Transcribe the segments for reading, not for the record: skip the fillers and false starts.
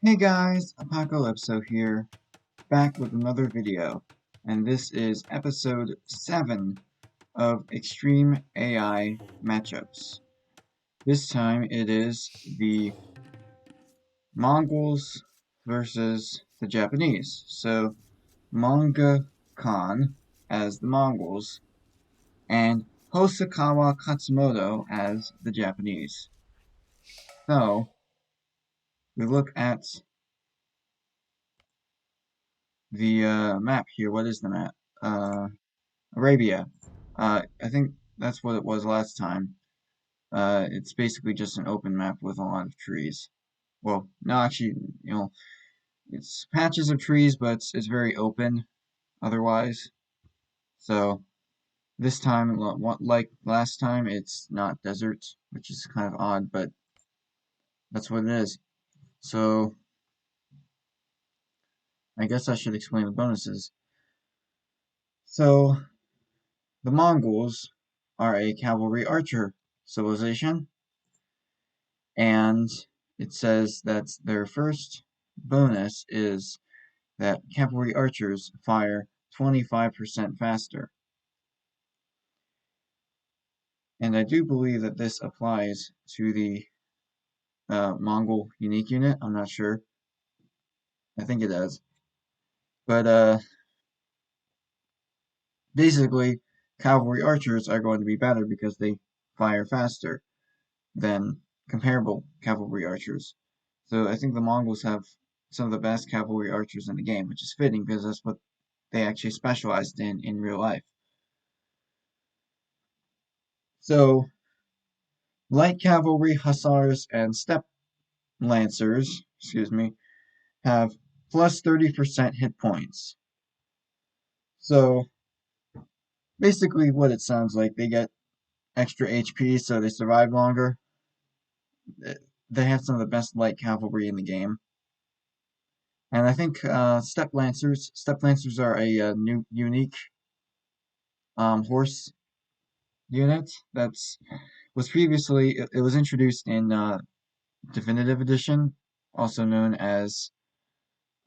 Hey guys, Apocalypso here, back with another video, and this is episode 7 of Extreme AI Matchups. This time it is the Mongols versus the Japanese. So, Manga Khan as the Mongols, and Hosokawa Katsumoto as the Japanese. So, we look at the map here. What is the map? Arabia. I think that's what it was last time. It's basically just an open map with a lot of trees. Well, no, actually, it's patches of trees, but it's very open otherwise. So this time, like last time, it's not desert, which is kind of odd, but that's what it is. So I guess I should explain the bonuses. So the Mongols are a cavalry archer civilization, and it says that their first bonus is that cavalry archers fire 25% faster. And I do believe that this applies to the Mongol unique unit. I'm not sure. I think it does. But basically, cavalry archers are going to be better because they fire faster than comparable cavalry archers. So I think the Mongols have some of the best cavalry archers in the game, which is fitting because that's what they actually specialized in real life. So, light cavalry, hussars, and steppe lancers, have plus 30% hit points. So, basically what it sounds like, they get extra HP so they survive longer. They have some of the best light cavalry in the game. And I think steppe lancers are a new unique horse unit that's was previously it was introduced in Definitive Edition, also known as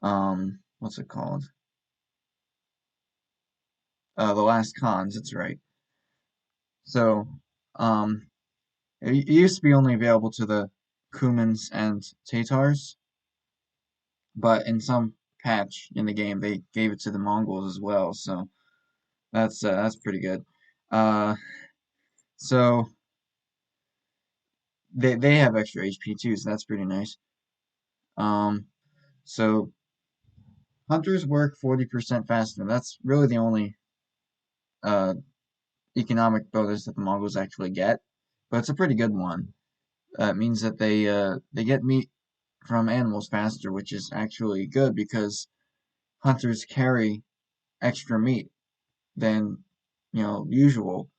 what's it called? The Last Cons. That's right. So, um, it used to be only available to the Cumans and Tatars, but in some patch in the game they gave it to the Mongols as well. So that's pretty good. Uh, so they have extra HP too, so that's pretty nice. Um, so hunters work 40% faster. That's really the only uh economic bonus that the Mongols actually get, but it's a pretty good one. It means that they get meat from animals faster, which is actually good because hunters carry extra meat than usual.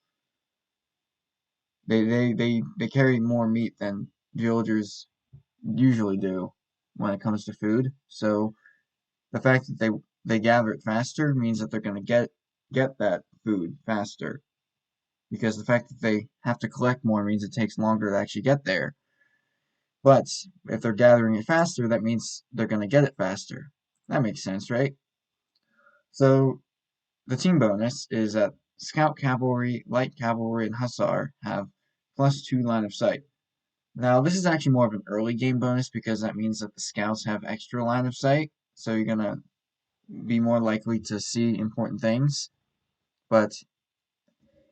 They carry more meat than villagers usually do when it comes to food. So the fact that they gather it faster means that they're going to get that food faster because the fact that they have to collect more means it takes longer to actually get there. But if they're gathering it faster, that means they're going to get it faster. That makes sense, right? So the team bonus is that Scout Cavalry, Light Cavalry, and Hussar have +2 line of sight. Now, this is actually more of an early game bonus because that means that the Scouts have extra line of sight, so you're going to be more likely to see important things. But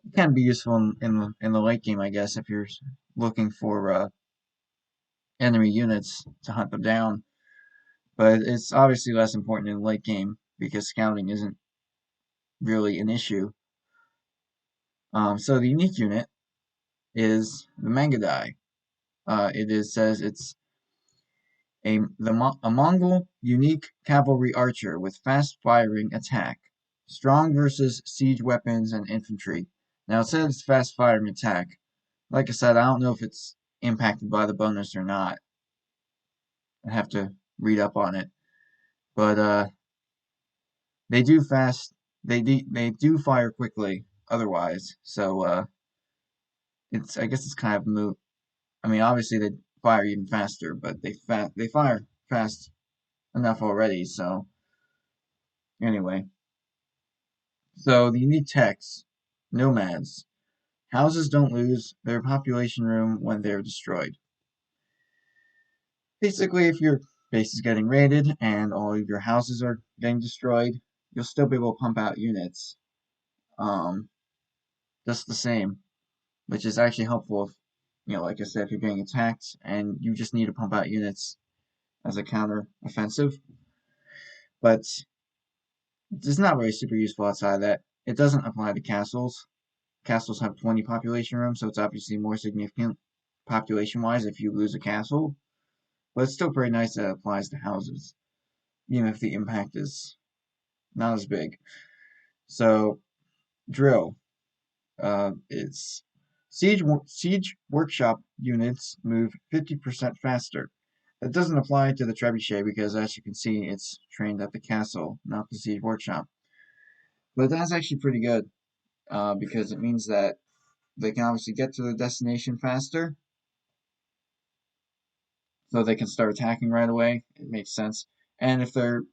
it can be useful in the late game, I guess, if you're looking for enemy units to hunt them down. But it's obviously less important in the late game because scouting isn't really an issue. So the unique unit is the Mangadai. Says it's a Mongol unique cavalry archer with fast firing attack, strong versus siege weapons and infantry. Now it says fast firing attack. Like I said, I don't know if it's impacted by the bonus or not. I have to read up on it, but they do fast. They do fire quickly. Otherwise, so I guess it's kind of moot. I mean, obviously they fire even faster, but they fire fast enough already. So anyway, so the unique techs, nomads. Houses don't lose their population room when they're destroyed. Basically, if your base is getting raided and all of your houses are getting destroyed, you'll still be able to pump out units. Um, just the same, which is actually helpful if, like I said, if you're getting attacked and you just need to pump out units as a counter offensive. But it's not really super useful outside of that. It doesn't apply to castles. Castles have 20 population rooms, so it's obviously more significant population-wise if you lose a castle. But it's still pretty nice that it applies to houses, even if the impact is not as big. So, drill. It's siege workshop units move 50% faster. That doesn't apply to the trebuchet because, as you can see, it's trained at the castle, not the siege workshop. But that's actually pretty good because it means that they can obviously get to their destination faster, so they can start attacking right away. It makes sense. And if their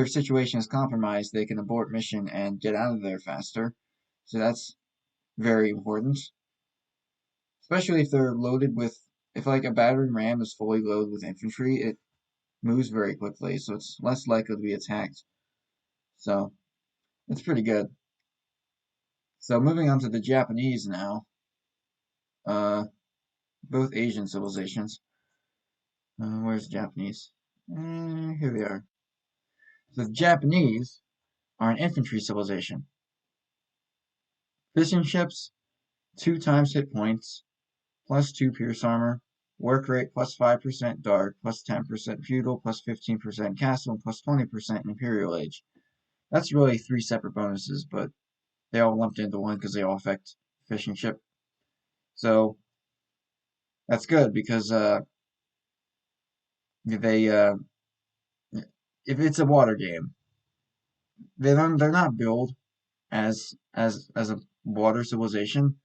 situation is compromised, they can abort mission and get out of there faster. So that's very important, especially if they're loaded with, if like a battering ram is fully loaded with infantry, it moves very quickly, so it's less likely to be attacked. So it's pretty good. So moving on to the Japanese now, uh, both Asian civilizations. Where's the Japanese? Here they are. So the Japanese are an infantry civilization. Fishing ships, 2 times hit points, +2 pierce armor, work rate +5% dark, +10% feudal, +15% castle, and +20% imperial age. That's really 3 separate bonuses, but they all lumped into one because they all affect fishing ship. So that's good because they if it's a water game, they're not billed as a water civilization,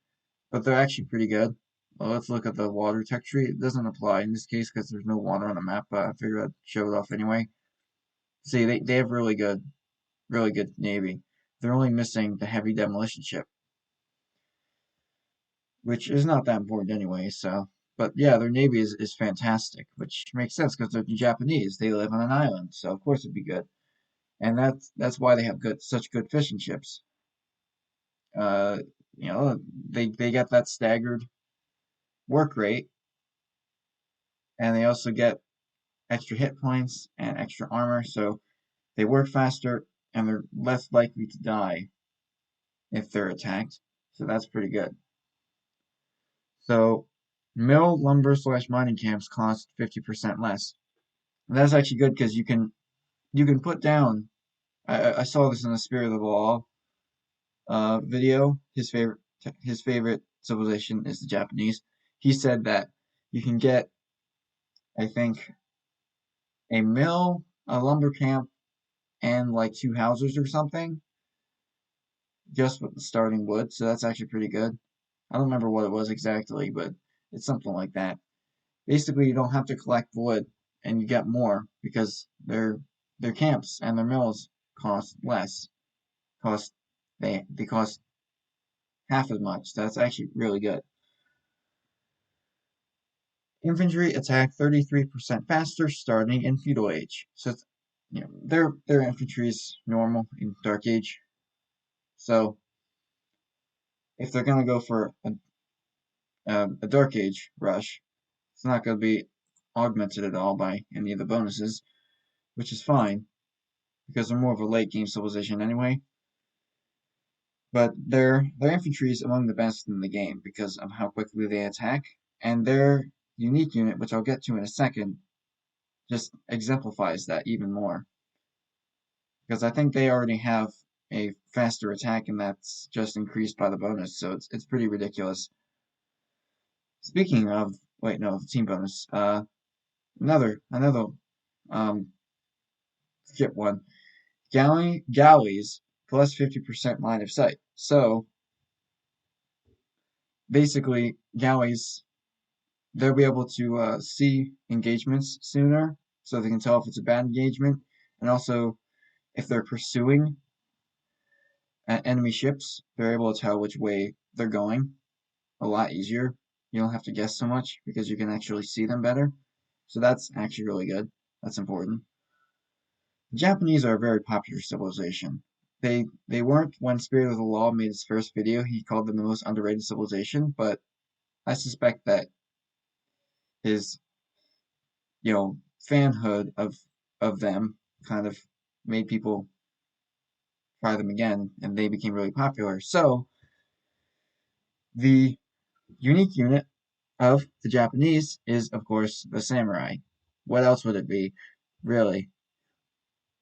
but they're actually pretty good. Well, let's look at the water tech tree. It doesn't apply in this case because there's no water on the map, but I figured I'd show it off anyway. See, they have really good navy. They're only missing the heavy demolition ship, which is not that important anyway. So, but yeah, their navy is fantastic, which makes sense because they're Japanese. They live on an island, so of course it'd be good. And that's why they have such good fishing ships. Uh, they get that staggered work rate, and they also get extra hit points and extra armor, so they work faster and they're less likely to die if they're attacked. So that's pretty good. So mill, lumber / mining camps cost 50% less. And that's actually good because you can put down. I saw this in the Spirit of the Law video. His favorite civilization is the Japanese. He said that you can get, I think, a mill, a lumber camp, and like 2 houses or something, just with the starting wood. So that's actually pretty good. I don't remember what it was exactly, but it's something like that. Basically, you don't have to collect wood, and you get more because their camps and their mills cost less. Cost they cost half as much. That's actually really good. Infantry attack 33% faster starting in feudal age. So it's, their infantry is normal in dark age. So if they're gonna go for a dark age rush, it's not gonna be augmented at all by any of the bonuses, which is fine because they're more of a late game civilization anyway. But their infantry is among the best in the game because of how quickly they attack, and their unique unit, which I'll get to in a second, just exemplifies that even more. Because I think they already have a faster attack, and that's just increased by the bonus, so it's pretty ridiculous. Speaking of, wait, no, the team bonus. Another skip one. Galleys plus 50% line of sight. So basically, galleys they'll be able to see engagements sooner. so they can tell if it's a bad engagement, and also if they're pursuing enemy ships, they're able to tell which way they're going a lot easier. You don't have to guess so much because you can actually see them better. So that's actually really good. That's important. The Japanese are a very popular civilization. They weren't when Spirit of the Law made his first video. He called them the most underrated civilization, but I suspect that his fanhood of them kind of made people try them again, and they became really popular. So the unique unit of the Japanese is, of course, the samurai. What else would it be, really?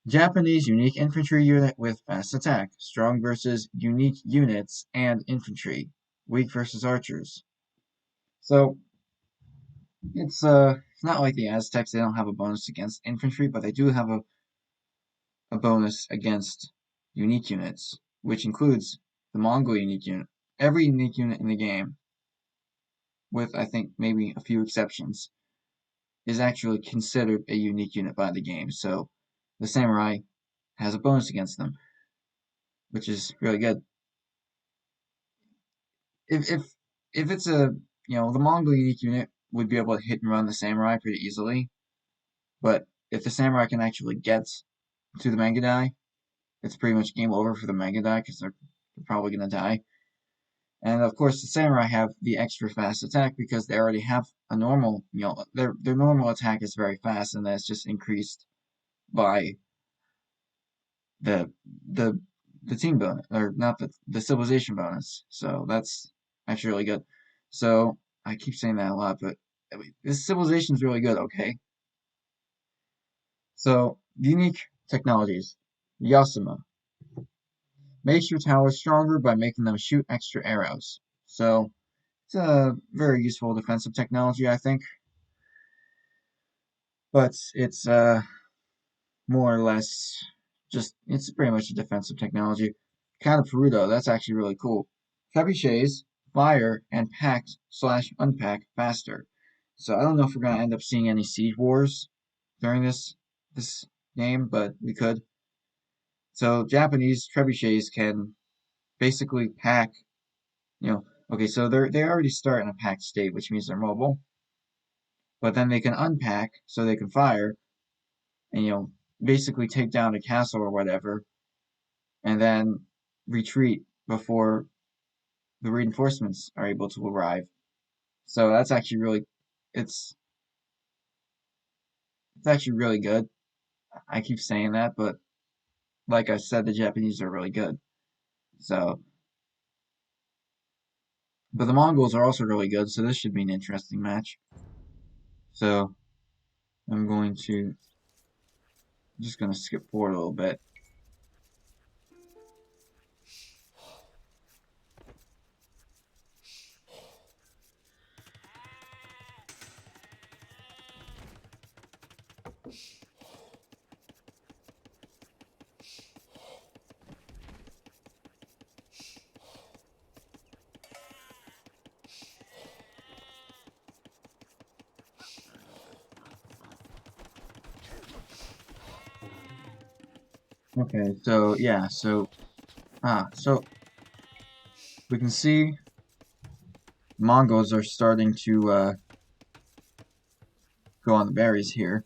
Japanese unique infantry unit with fast attack, strong versus unique units and infantry, weak versus archers. So it's not like the Aztecs. They don't have a bonus against infantry, but they do have a bonus against unique units, which includes the Mongol unique unit. Every unique unit in the game, with I think maybe a few exceptions, is actually considered a unique unit by the game. So the samurai has a bonus against them, which is really good. If it's a the Mongol unique unit would be able to hit and run the samurai pretty easily, but if the samurai can actually get to the Megadai, it's pretty much game over for the Megadai because they're probably gonna die. And of course, the samurai have the extra fast attack because they already have a normal, their normal attack is very fast, and that's just increased by the the the team bonus, or not the civilization bonus. So that's actually really good. So I keep saying that a lot, but I mean, this civilization is really good. Okay, so unique technologies. Yasuma makes your towers stronger by making them shoot extra arrows. So it's a very useful defensive technology, I think, but it's more or less it's pretty much a defensive technology. Kind of Perudo, that's actually really cool. Trebuchets fire and pack/unpack faster. So I don't know if we're gonna end up seeing any siege wars during this game, but we could. So Japanese trebuchets can basically pack, okay, so they already start in a packed state, which means they're mobile, but then they can unpack so they can fire and basically take down a castle or whatever and then retreat before the reinforcements are able to arrive. So that's actually it's it's actually really good. I keep saying that, but like I said, the Japanese are really good. So, but the Mongols are also really good, so this should be an interesting match. So I'm just gonna skip forward a little bit. Okay, so yeah, so we can see Mongols are starting to go on the berries here.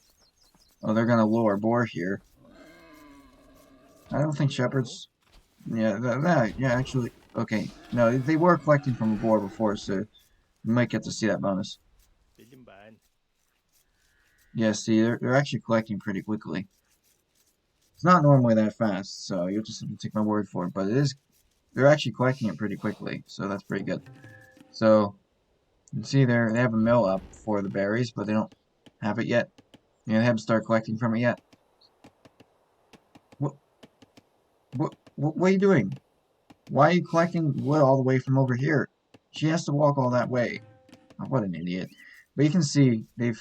Oh, they're gonna lower boar here. I don't think shepherds. Yeah, yeah, actually, okay. No, they were collecting from a boar before, so you might get to see that bonus. Yeah, see, they're actually collecting pretty quickly. It's not normally that fast, so you'll just have to take my word for it. But they're actually collecting it pretty quickly, so that's pretty good. So you can see they have a mill up for the berries, but they don't have it yet. They haven't started collecting from it yet. What what are you doing? Why are you collecting wood all the way from over here? She has to walk all that way. Oh, what an idiot. But you can see they've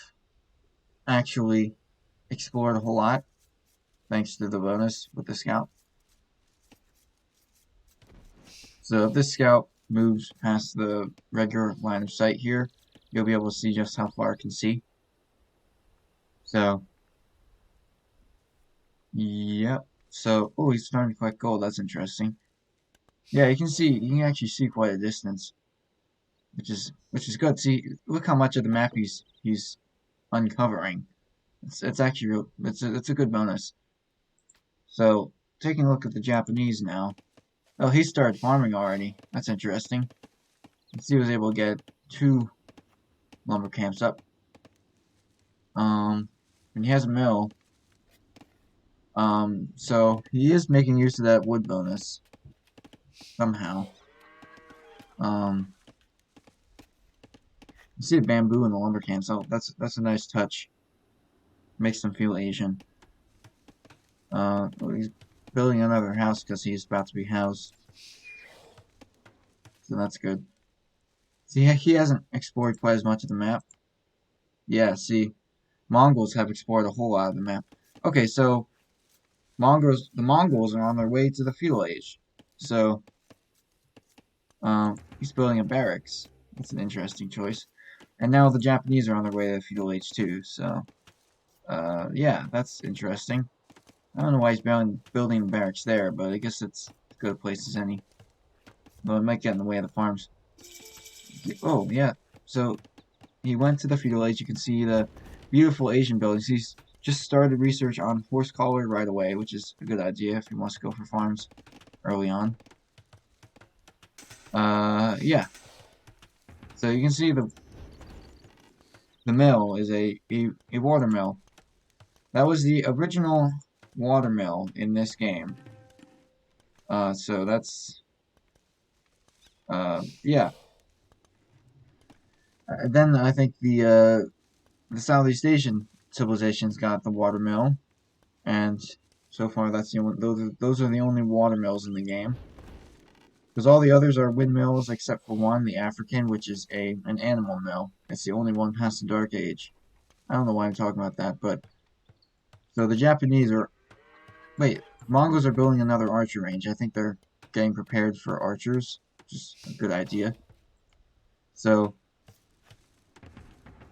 actually explored a whole lot thanks to the bonus with the scout. So if this scout moves past the regular line of sight here, you'll be able to see just how far it can see. So Yep. So, oh, he's starting to collect gold. That's interesting. Yeah, you can actually see quite a distance, which is good. See, look how much of the map he's uncovering. It's actually it's a good bonus. So, taking a look at the Japanese now. Oh, he started farming already. That's interesting. He was able to get 2 lumber camps up. And he has a mill. So he is making use of that wood bonus somehow. Um, you see the bamboo in the lumber camp, so that's a nice touch. Makes them feel Asian. Well, he's building another house because he's about to be housed, so that's good. See, he hasn't explored quite as much of the map. Yeah, see, Mongols have explored a whole lot of the map. Okay, so the Mongols are on their way to the feudal age. So, he's building a barracks. That's an interesting choice. And now the Japanese are on their way to the feudal age too. So, yeah, that's interesting. I don't know why he's building barracks there, but I guess it's as good a place as any. Though it might get in the way of the farms. Oh, yeah. So, he went to the feudal age. You can see the beautiful Asian buildings. He's just started research on horse collar right away, which is a good idea if he wants to go for farms early on. Yeah. So you can see the mill is a water mill. That was the original water mill in this game. So that's yeah. Then I think the Southeast Asian civilizations got the water mill, and so far that's the only those are the only water mills in the game. Because all the others are windmills except for one, the African, which is an animal mill. It's the only one past the Dark Age. I don't know why I'm talking about that, but so the Japanese are wait, Mongols are building another archer range. I think they're getting prepared for archers, which is a good idea. So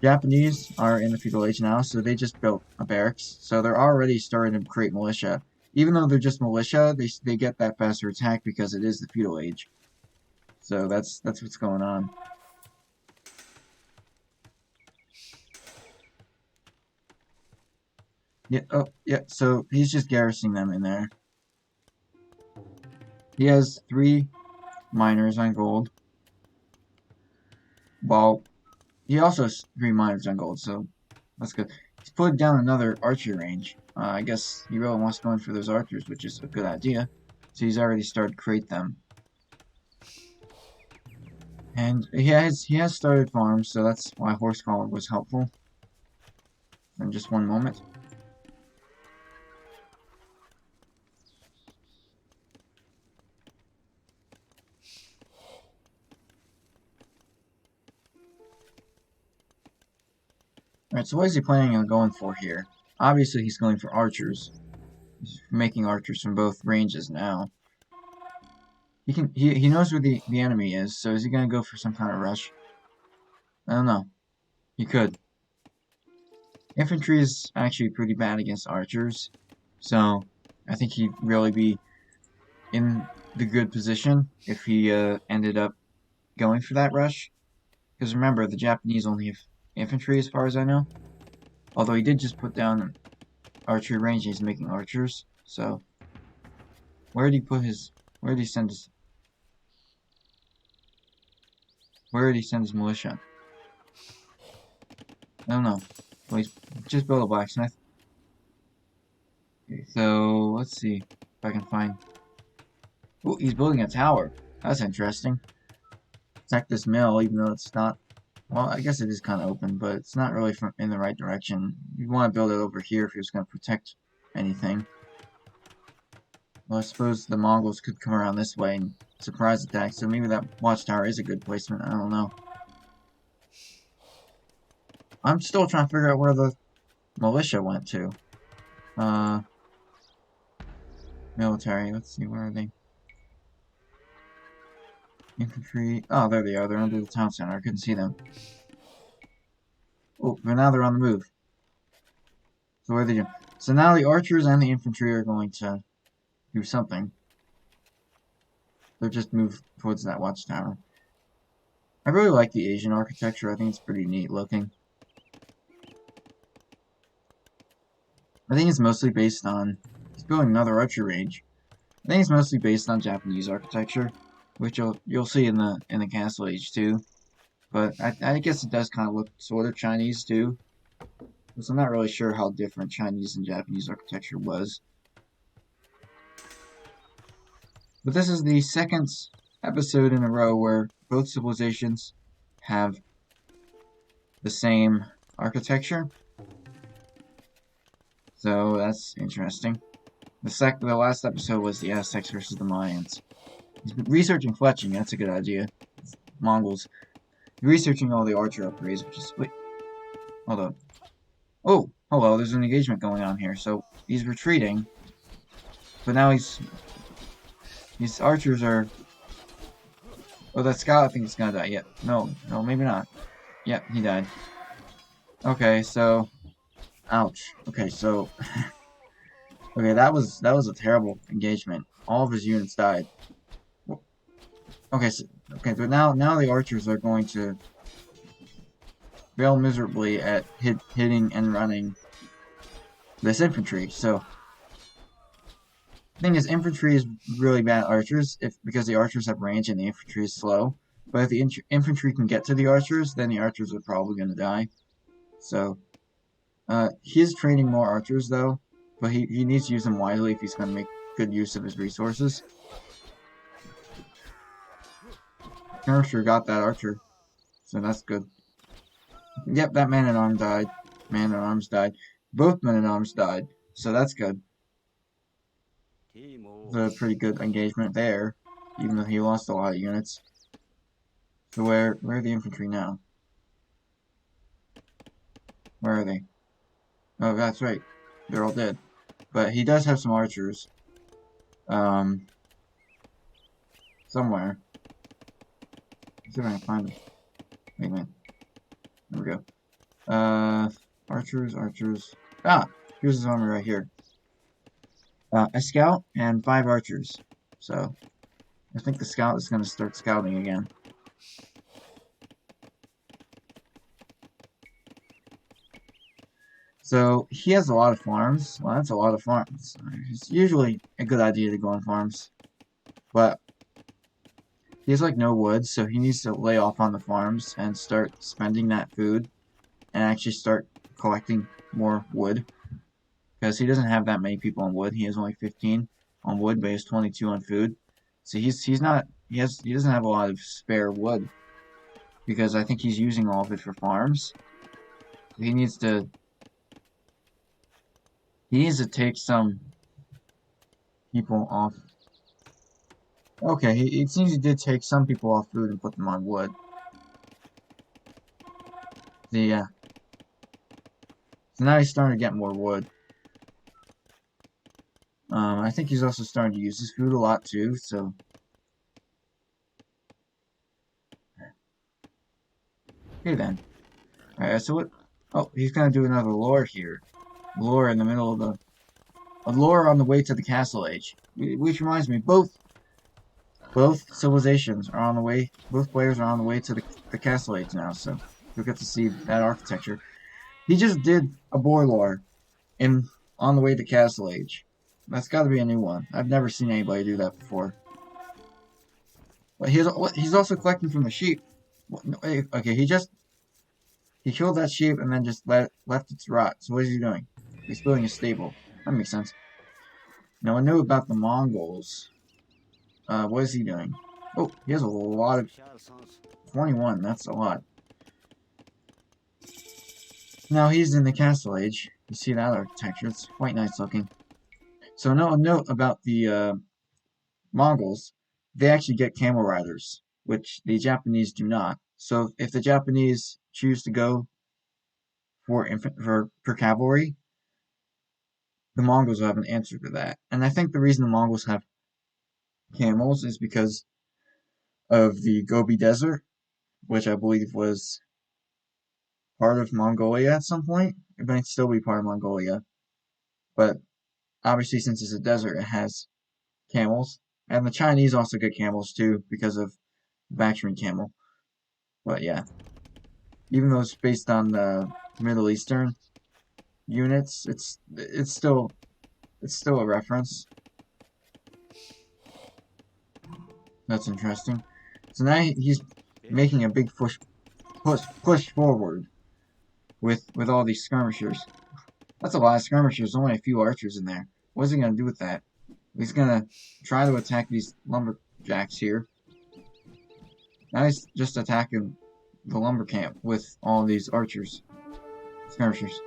Japanese are in the feudal age now, so they just built a barracks. So they're already starting to create militia. Even though they're just militia, they get that faster attack because it is the feudal age. So that's what's going on. Yeah, oh, yeah, so he's just garrisoning them in there. He has 3 miners on gold. While he also has 3 miners on gold, so that's good. He's put down another archery range. I guess he really wants to go in for those archers, which is a good idea. So he's already started to create them. And he has started farms, so that's why horse collar was helpful. In just one moment. Alright, so what is he planning on going for here? Obviously he's going for archers. He's making archers from both ranges now. He knows where the enemy is, so is he gonna go for some kind of rush? I don't know. He could. Infantry is actually pretty bad against archers, so I think he'd really be in the good position if he ended up going for that rush. Because remember, the Japanese only have infantry as far as I know. Although he did just put down archery range, he's making archers. So, where did he put his? Where did he send his? Where did he send his militia? I don't know. Well, he's just built a blacksmith. Okay, so let's see if I can find. Oh, he's building a tower. That's interesting. Attack this mill, even though it's not. Well, I guess it is kind of open, but it's not really in the right direction. You want to build it over here if you're just going to protect anything. Well, I suppose the Mongols could come around this way and surprise attack, so maybe that watchtower is a good placement. I don't know. I'm still trying to figure out where the militia went to. Military. Let's see, where are they? Infantry. Oh, there they are. They're under the town center. I couldn't see them. Oh, but now they're on the move. So where are they doing? So now the archers and the infantry are going to do something. They'll just move towards that watchtower. I really like the Asian architecture. I think it's pretty neat looking. I think it's mostly based on... He's building another archer range. I think it's mostly based on Japanese architecture, which you'll see in the Castle Age too. But I guess it does kind of look sort of Chinese too. Because I'm not really sure how different Chinese and Japanese architecture was. But this is the second episode in a row where both civilizations have the same architecture. So that's interesting. The last episode was the Aztecs versus the Mayans. He's been researching fletching, that's a good idea. Mongols. Researching all the archer upgrades, which is... Wait. Hold up. Oh, hello, there's an engagement going on here. So, he's retreating. But now these archers are... Oh, that scout I think is gonna die. Yep. No, maybe not. Yep, he died. Okay, so... Ouch. Okay, so... okay, that was a terrible engagement. All of his units died. Okay, but now the archers are going to fail miserably at hitting and running this infantry. So the thing is, infantry is really bad at archers because the archers have range and the infantry is slow. But if the infantry can get to the archers, then the archers are probably going to die. So he is training more archers though, but he needs to use them wisely if he's going to make good use of his resources. Archer got that archer, so that's good. Yep, that man-at-arms died. Man-at-arms died. Both men-at-arms died, so that's good. It's a pretty good engagement there, even though he lost a lot of units. So where are the infantry now? Where are they? Oh, that's right. They're all dead. But he does have some archers. Somewhere. Let's see if I can find them. Wait a minute. There we go. Archers. Ah! Here's his army right here. A scout and 5 archers. So, I think the scout is going to start scouting again. So, he has a lot of farms. Well, that's a lot of farms. It's usually a good idea to go on farms. But, he has like no wood, so he needs to lay off on the farms and start spending that food and actually start collecting more wood. Because he doesn't have that many people on wood. He has only 15 on wood, but he has 22 on food. So he doesn't have a lot of spare wood. Because I think he's using all of it for farms. He needs to take some people off. Okay, it seems he did take some people off food and put them on wood. Yeah. So now he's starting to get more wood. I think he's also starting to use his food a lot too, so... Okay then. Alright, so what... Oh, he's gonna do another lore here. Lore in the middle of the... A lore on the way to the Castle Age. Which reminds me, both civilizations are on the way... Both players are on the way to the Castle Age now, so... You'll get to see that architecture. He just did a boar lore on the way to Castle Age. That's got to be a new one. I've never seen anybody do that before. But he's also collecting from the sheep. Okay, he killed that sheep and then just left it to rot. So what is he doing? He's building a stable. That makes sense. Now I know about the Mongols. What is he doing? Oh, he has a lot of 21. That's a lot. Now he's in the Castle Age. You see that architecture? It's quite nice looking. So now a note about the Mongols. They actually get camel riders, which the Japanese do not. So if the Japanese choose to go for cavalry, the Mongols will have an answer to that. And I think the reason the Mongols have camels is because of the Gobi Desert, which I believe was part of Mongolia at some point. It might still be part of Mongolia. But obviously, since it's a desert, it has camels. And the Chinese also get camels too because of Bactrian camel. But yeah, even though it's based on the Middle Eastern units, it's still a reference. That's interesting. So now he's making a big push forward with all these skirmishers. That's a lot of skirmishers. Only a few archers in there. What's he gonna do with that? He's gonna try to attack these lumberjacks here. Now he's just attacking the lumber camp with all these archers, skirmishers.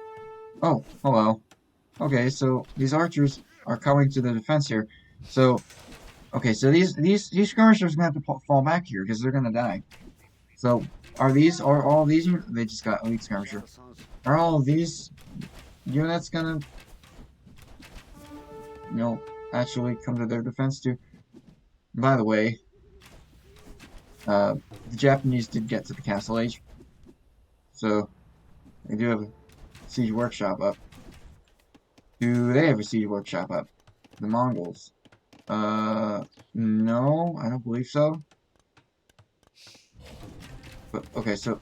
Oh, hello. Okay, so these archers are coming to the defense here. So, okay, so these skirmishers are gonna have to fall back here because they're gonna die. So, are all these they just got elite skirmisher? Are all of these units gonna, actually come to their defense too? By the way, the Japanese did get to the Castle Age, so they do have a siege workshop up. Do they have a siege workshop up? The Mongols? No, I don't believe so. But okay, so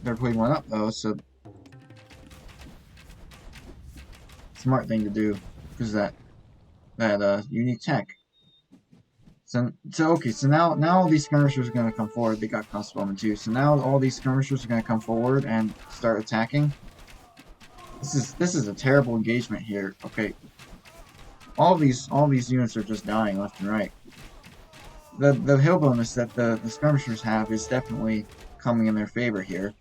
they're putting one up though, so smart thing to do is that unique tech. So okay, so now all these skirmishers are gonna come forward. They got crossbowmen too. So now all these skirmishers are gonna come forward and start attacking. This is a terrible engagement here. Okay, all these units are just dying left and right. The hill bonus that the skirmishers have is definitely coming in their favor here.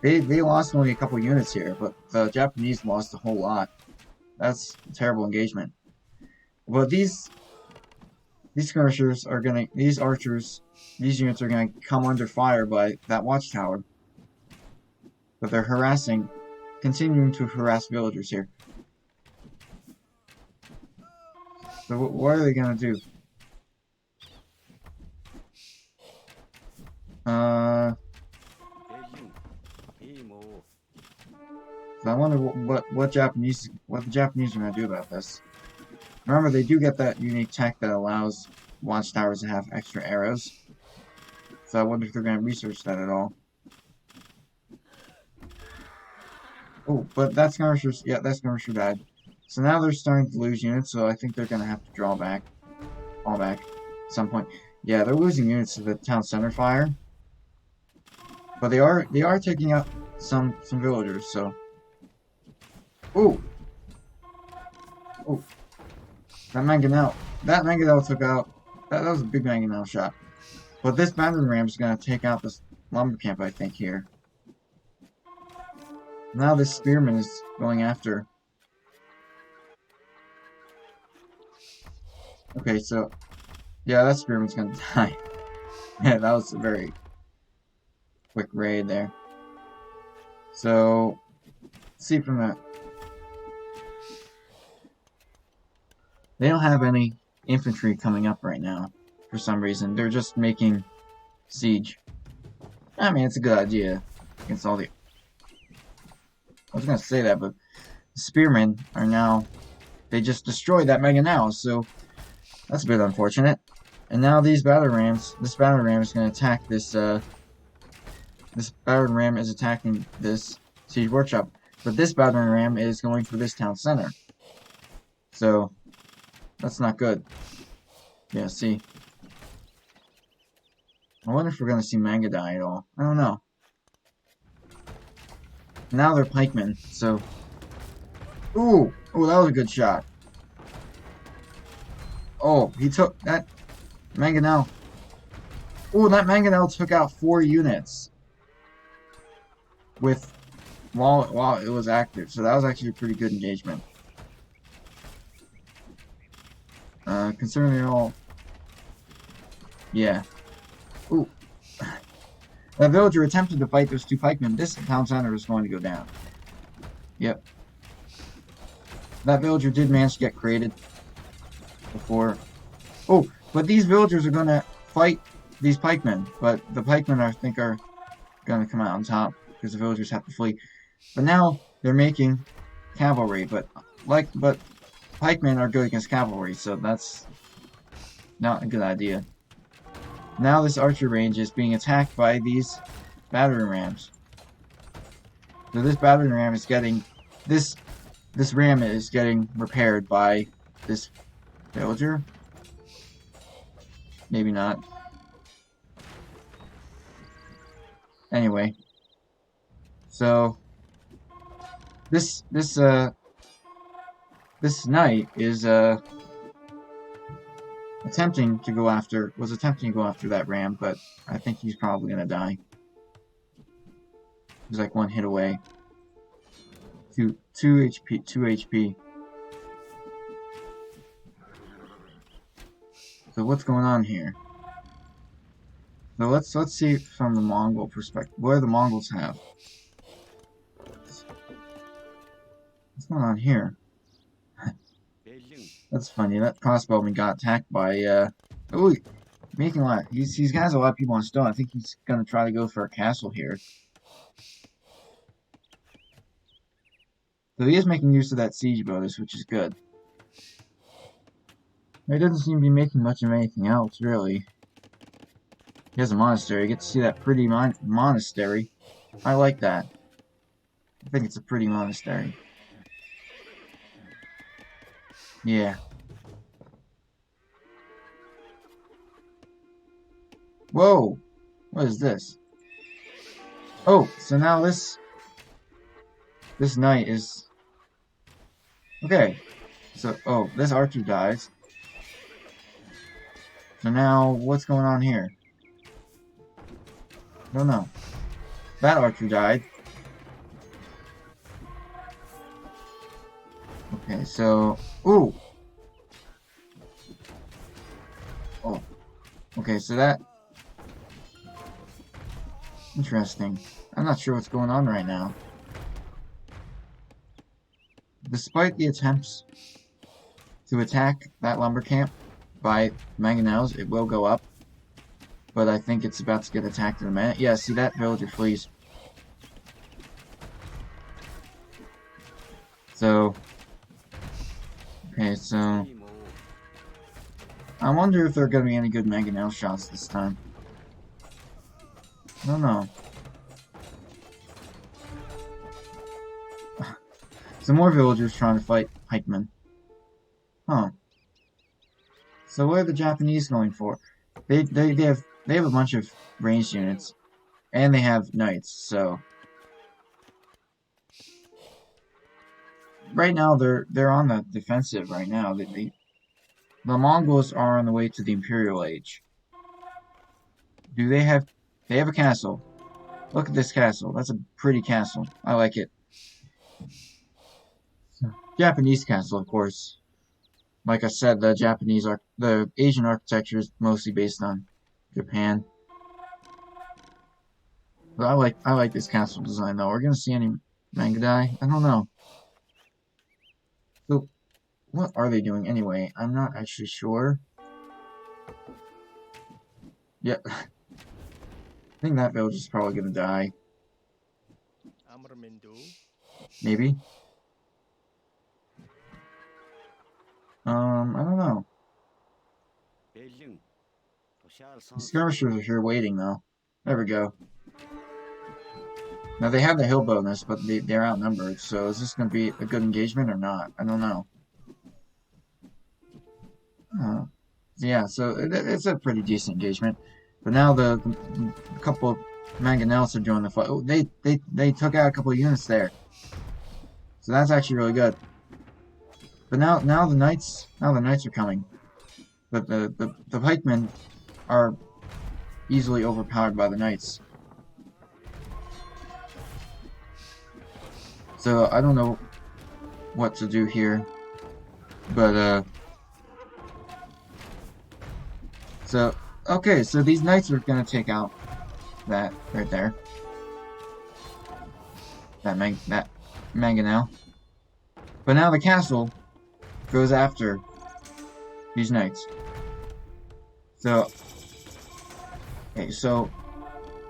They lost only a couple units here, but the Japanese lost a whole lot. That's a terrible engagement. Well, these skirmishers are gonna, these archers, these units are gonna come under fire by that watchtower. But they're continuing to harass villagers here. So what are they gonna do? So I wonder what the Japanese are gonna do about this. Remember, they do get that unique tech that allows watchtowers to have extra arrows. So I wonder if they're gonna research that at all. Oh, but that skirmisher died. So now they're starting to lose units, so I think they're gonna have to fall back at some point. Yeah, they're losing units to the town center fire. But they are taking out some villagers, so. Ooh! Oh. That Mangonel took out. That was a big Mangonel shot. But this battering ram is gonna take out this lumber camp, I think, here. Now this spearman is going after. Okay, so yeah, that spearman's gonna die. Yeah, that was a very quick raid there. So let's see from that. They don't have any infantry coming up right now for some reason. They're just making siege. I mean, it's a good idea against all the. I was gonna say that, but the spearmen are now. They just destroyed that mega now, so that's a bit unfortunate. And now these battering rams. This battering ram is gonna attack this. This battering ram is attacking this siege workshop, but this battering ram is going for this town center. So that's not good. Yeah, see. I wonder if we're gonna see Manga die at all. I don't know. Now they're pikemen, so. Ooh! Ooh, that was a good shot. Oh, he took that Mangonel. Ooh, that Mangonel took out 4 units while it was active. So that was actually a pretty good engagement. Considering they're all. Yeah. Ooh. That villager attempted to fight those 2 pikemen. This town center is going to go down. Yep. That villager did manage to get created before. Oh, but these villagers are going to fight these pikemen. But the pikemen, I think, are going to come out on top because the villagers have to flee. But now they're making cavalry. But but pikemen are good against cavalry, so that's not a good idea. Now this archer range is being attacked by these battering rams. So this battering ram is getting this ram is getting repaired by this villager. Maybe not. Anyway, so this knight is attempting to go after that ram, but I think he's probably gonna die. He's like one hit away. Two HP. So what's going on here? So let's see from the Mongol perspective. What do the Mongols have? What's going on here? That's funny. That crossbowman got attacked by oh, making a lot. He's got a lot of people on stone. I think he's gonna try to go for a castle here. So he is making use of that siege bonus, which is good. He doesn't seem to be making much of anything else, really. He has a monastery. You get to see that pretty monastery. I like that. I think it's a pretty monastery. Yeah. Whoa! What is this? Oh, so now this knight is... Okay. So, oh, this archer dies. So now, what's going on here? I don't know. That archer died. Okay, so... Ooh! Oh. Okay, so that... Interesting. I'm not sure what's going on right now. Despite the attempts to attack that lumber camp by mangonels, it will go up. But I think it's about to get attacked in a minute. Yeah, see that villager flees. So... Okay, so... I wonder if there are going to be any good mangonel shots this time. I don't know. Some more villagers trying to fight pikemen. Huh. So what are the Japanese going for? They have a bunch of ranged units, and they have knights. So right now they're on the defensive. Right now, the Mongols are on the way to the Imperial Age. Do they have? They have a castle. Look at this castle. That's a pretty castle. I like it. Japanese castle, of course. Like I said, the Asian architecture is mostly based on Japan. But I like this castle design though. We're gonna see any Mangadai? I don't know. So what are they doing anyway? I'm not actually sure. Yeah. I think that village is probably gonna die. Maybe. I don't know. The skirmishers are here waiting though. There we go. Now they have the hill bonus, but they're outnumbered, so is this gonna be a good engagement or not? I don't know. Yeah, so it's a pretty decent engagement. But now the couple of mangonels are joining the fight. Oh, they took out a couple of units there. So that's actually really good. But now the knights are coming. But the pikemen are easily overpowered by the knights. So I don't know what to do here. But so okay, so these knights are gonna take out that right there. That mangonel. But now the castle goes after these knights. So okay, so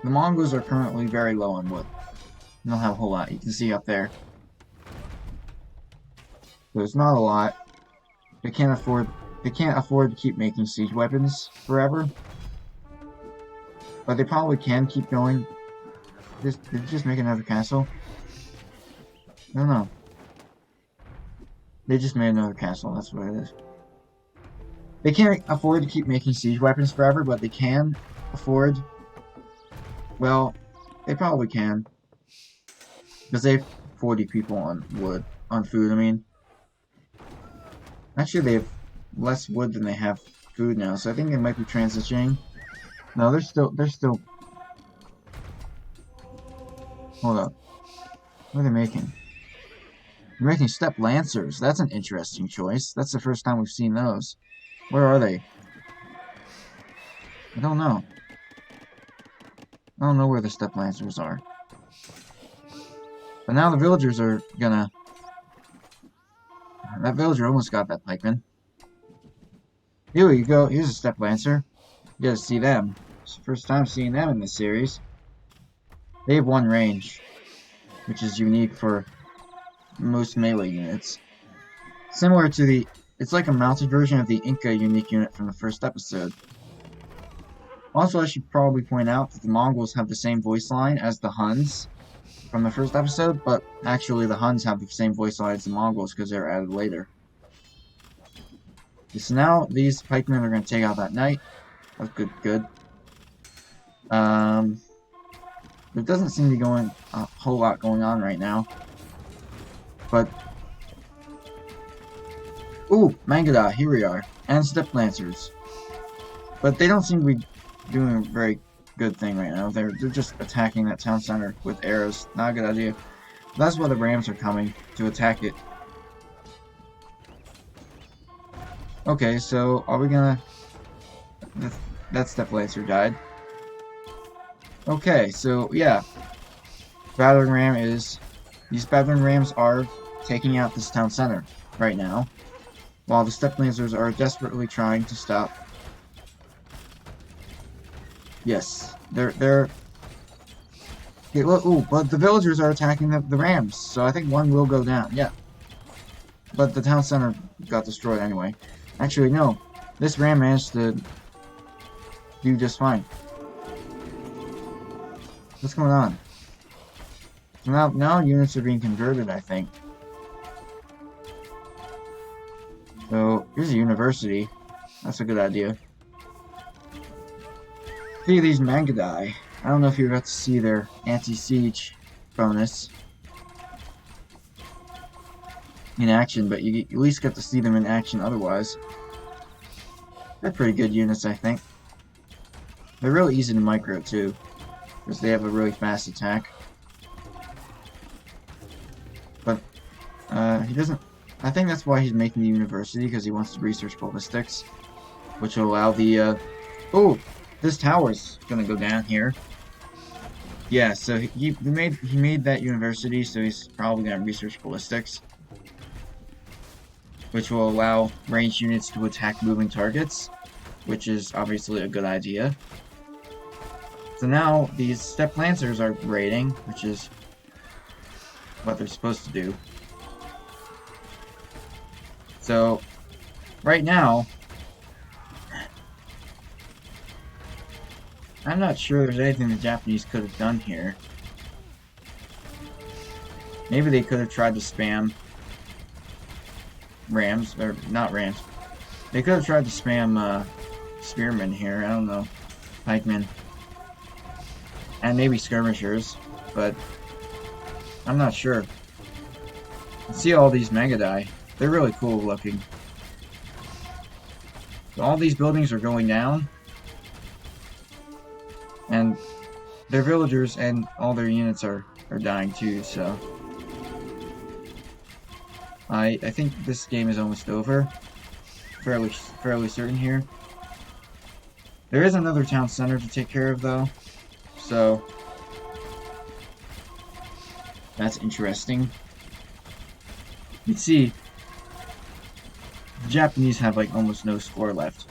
the Mongols are currently very low on wood. They don't have a whole lot. You can see up there. There's not a lot. They can't afford to keep making siege weapons forever. But they probably can keep going. Did they just make another castle? No, no. They just made another castle, that's what it is. They can't afford to keep making siege weapons forever, but they can afford... Well, they probably can. Because they have 40 people on wood. On food, I mean. Actually, they have less wood than they have food now, so I think they might be transitioning. No, they're still... Hold up. What are they making? They're making step lancers. That's an interesting choice. That's the first time we've seen those. Where are they? I don't know. I don't know where the step lancers are. But now the villagers are gonna... That villager almost got that pikeman. Here you go. Here's a step lancer. You gotta see them. It's the first time seeing them in this series. They have one range, which is unique for most melee units. Similar to the... It's like a mounted version of the Inca unique unit from the first episode. Also, I should probably point out that the Mongols have the same voice line as the Huns from the first episode, but actually the Huns have the same voice line as the Mongols because they're added later. So now these pikemen are going to take out that knight. That's good. There doesn't seem to be a whole lot going on right now. But... Ooh, Mangada, here we are. And Step Lancers. But they don't seem to be doing a very good thing right now. They're just attacking that town center with arrows. Not a good idea. That's why the Rams are coming, to attack it. Okay, so are we gonna... That Step Lancer died. Okay, so yeah. Battering Ram is... These Battering Rams are taking out this town center right now. While the Step Lancers are desperately trying to stop. Yes, they're... Okay, well, ooh, but the villagers are attacking the Rams, so I think one will go down, yeah. But the town center got destroyed anyway. Actually, no. This Ram managed to do just fine. What's going on? Now units are being converted, I think. So, here's a university. That's a good idea. See these Mangadai. I don't know if you got to see their anti-siege bonus in action, but you at least got to see them in action otherwise. They're pretty good units, I think. They're really easy to micro, too, because they have a really fast attack. But, he doesn't... I think that's why he's making the university, because he wants to research ballistics, which will allow the, Oh! This tower's gonna go down here. Yeah, so he made that university, so he's probably gonna research ballistics, which will allow ranged units to attack moving targets, which is obviously a good idea. So now these Step Lancers are raiding, which is what they're supposed to do. So right now, I'm not sure there's anything the Japanese could have done here. Maybe they could have tried to spam Rams, or not Rams. They could have tried to spam Spearmen here, I don't know. Pikemen. And maybe Skirmishers, but I'm not sure. See all these Megadai. They're really cool looking. So all these buildings are going down. And their villagers and all their units are dying too, so... I think this game is almost over. Fairly certain here. There is another town center to take care of, though. So... that's interesting. You see, the Japanese have, like, almost no score left.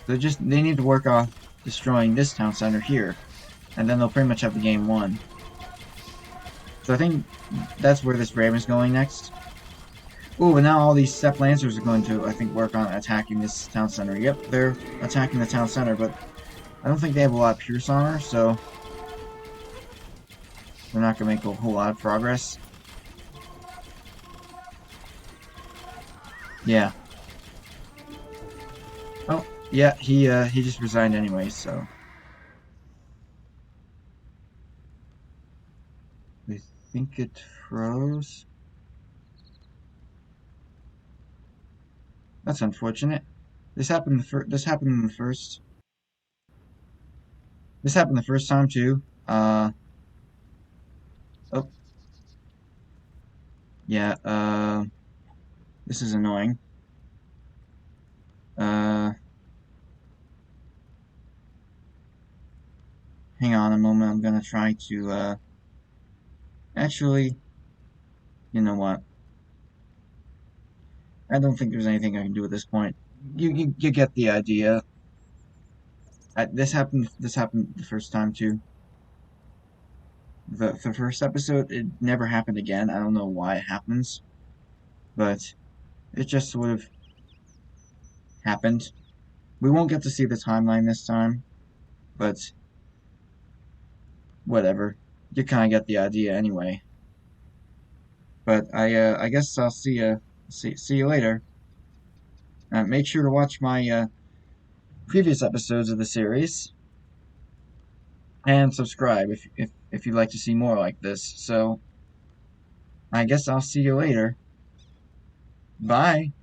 They need to work on destroying this town center here, and then they'll pretty much have the game won. So I think that's where this Ram is going next. Oh, and now all these Steppe Lancers are going to, I think, work on attacking this town center. Yep, they're attacking the town center, but I don't think they have a lot of Pierce armor, so they're not going to make a whole lot of progress. Yeah. Oh, yeah, he just resigned anyway, so I think it froze. That's unfortunate. This happened the first time too. Oh, yeah, this is annoying. Uh, Hang on a moment. I'm gonna try to, actually, you know what? I don't think there's anything I can do at this point. You get the idea. This happened the first time too. The first episode, it never happened again. I don't know why it happens, but it just sort of happened. We won't get to see the timeline this time, but whatever. You kind of get the idea anyway. But I guess I'll see you later. Make sure to watch my previous episodes of the series and subscribe if you'd like to see more like this. So I guess I'll see you later. Bye.